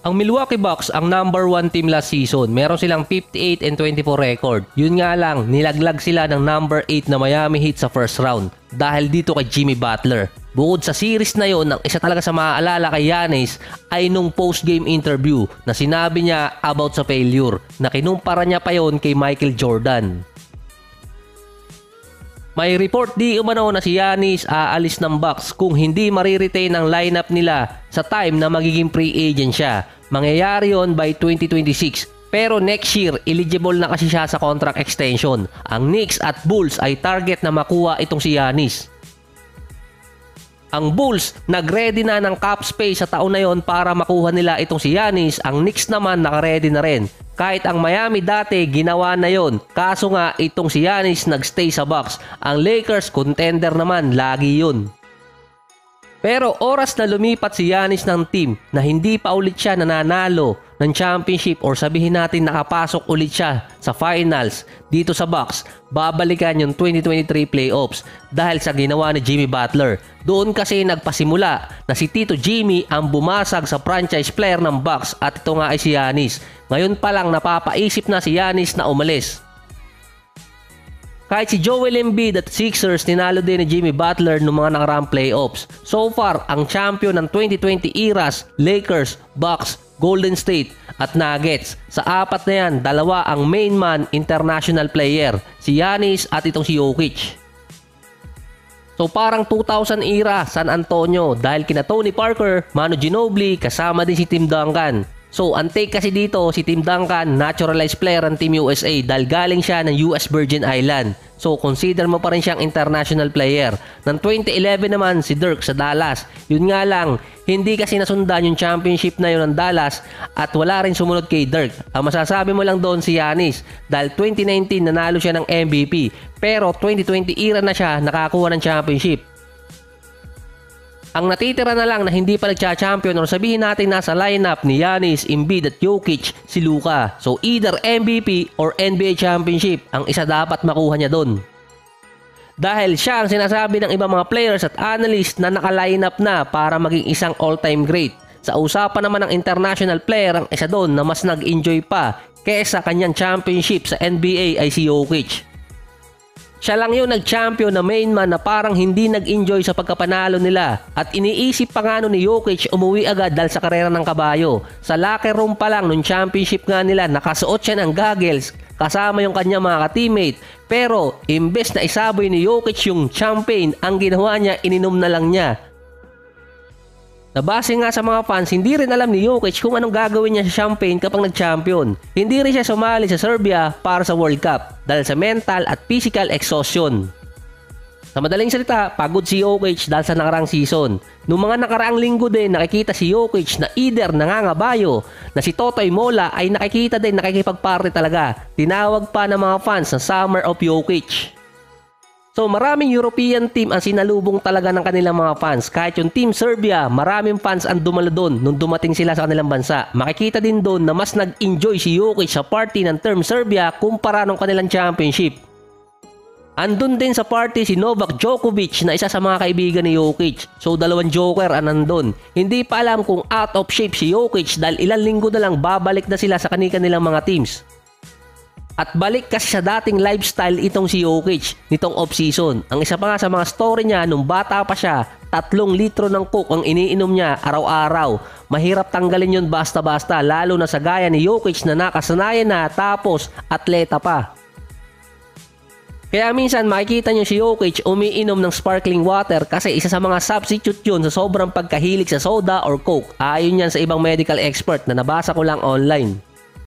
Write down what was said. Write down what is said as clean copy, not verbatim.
Ang Milwaukee Bucks ang number 1 team last season. Meron silang 58-24 record. Yun nga lang, nilaglag sila ng number 8 na Miami Heat sa first round dahil dito kay Jimmy Butler. Bukod sa series na yon, ang isa talaga sa maaalala kay Giannis ay nung post-game interview na sinabi niya about sa failure na kinumpara niya pa yon kay Michael Jordan. May report di umano na si Giannis aalis ng Bucks kung hindi mariretain ang lineup nila sa time na magiging free agent siya. Mangyayari yon by 2026. Pero next year, eligible na kasi siya sa contract extension. Ang Knicks at Bulls ay target na makuha itong si Giannis. Ang Bulls nag-ready na ng cap space sa taon na yon para makuha nila itong si Giannis. Ang Knicks naman naka-ready na rin. Kahit ang Miami dati ginawa na yon. Kaso nga itong si Giannis nagstay sa Bucks. Ang Lakers contender naman, lagi yun. Pero oras na lumipat si Giannis ng team na hindi pa ulit siya nananalo ng championship or sabihin natin nakapasok ulit siya sa finals dito sa Bucks, babalikan yung 2023 playoffs dahil sa ginawa ni Jimmy Butler. Doon kasi nagpasimula na si Tito Jimmy ang bumasag sa franchise player ng Bucks at ito nga ay si Giannis. Ngayon pa lang napapaisip na si Giannis na umalis. Kahit si Joel Embiid at Sixers tinalo din ni Jimmy Butler noong mga nakaraang playoffs. So far, ang champion ng 2020 eras, Lakers, Bucks, Golden State at Nuggets. Sa apat na yan, dalawa ang main man international player, si Giannis at itong si Jokic. So parang 2000 era San Antonio dahil kina Tony Parker, Manu Ginobili, kasama din si Tim Duncan. So ang take kasi dito, si Tim Duncan, naturalized player ng Team USA dahil galing siya ng US Virgin Island. So consider mo pa rin siyang international player. Ng 2011 naman si Dirk sa Dallas. Yun nga lang, hindi kasi nasundan yung championship na yun ng Dallas at wala rin sumunod kay Dirk. Ang masasabi mo lang doon si Giannis dahil 2019 nanalo siya ng MVP pero 2020 era na siya nakakuha ng championship. Ang natitira na lang na hindi pa nagcha-champion or sabihin natin nasa lineup ni Giannis, Embiid at Jokic si Luka. So either MVP or NBA championship ang isa dapat makuha niya doon. Dahil siya ang sinasabi ng ibang mga players at analysts na naka-lineup na para maging isang all-time great. Sa usapan naman ng international player, ang isa doon na mas nag-enjoy pa kaysa kanyang championship sa NBA ay si Jokic. Siya lang yung nag-champion na main man na parang hindi nag-enjoy sa pagkapanalo nila at iniisip pa nga ni Jokic umuwi agad dahil sa karera ng kabayo. Sa locker room pa lang nung championship nga nila nakasuot siya ng goggles kasama yung kanyang mga ka-teammate pero imbes na isaboy ni Jokic yung champagne, ang ginawa niya ininom na lang niya. Nabase nga sa mga fans, hindi rin alam ni Jokic kung anong gagawin niya sa champagne kapag nag-champion. Hindi rin siya sumali sa Serbia para sa World Cup dahil sa mental at physical exhaustion. Sa madaling salita, pagod si Jokic dahil sa nakarang season. Noong mga nakaraang linggo din, nakikita si Jokic na either nangangabayo, na si Totoy Mola ay nakikita din nakikipagparty talaga. Tinawag pa ng mga fans na Summer of Jokic. So maraming European team ang sinalubong talaga ng kanilang mga fans. Kahit yung Team Serbia, maraming fans ang dumalo doon nung dumating sila sa kanilang bansa. Makikita din doon na mas nag-enjoy si Jokic sa party ng Team Serbia kumpara nung kanilang championship. Andun din sa party si Novak Djokovic na isa sa mga kaibigan ni Jokic. So dalawang joker ang nandun. Hindi pa alam kung out of shape si Jokic dahil ilang linggo na lang babalik na sila sa kanilang mga teams. At balik kasi sa dating lifestyle itong si Jokic nitong off-season. Ang isa pa nga sa mga story niya nung bata pa siya, 3 litro ng coke ang iniinom niya araw-araw. Mahirap tanggalin yun basta-basta lalo na sa gaya ni Jokic na nakasanayan na tapos atleta pa. Kaya minsan makikita niyo si Jokic umiinom ng sparkling water kasi isa sa mga substitute yun sa sobrang pagkahilig sa soda or coke. Ayon yan sa ibang medical expert na nabasa ko lang online.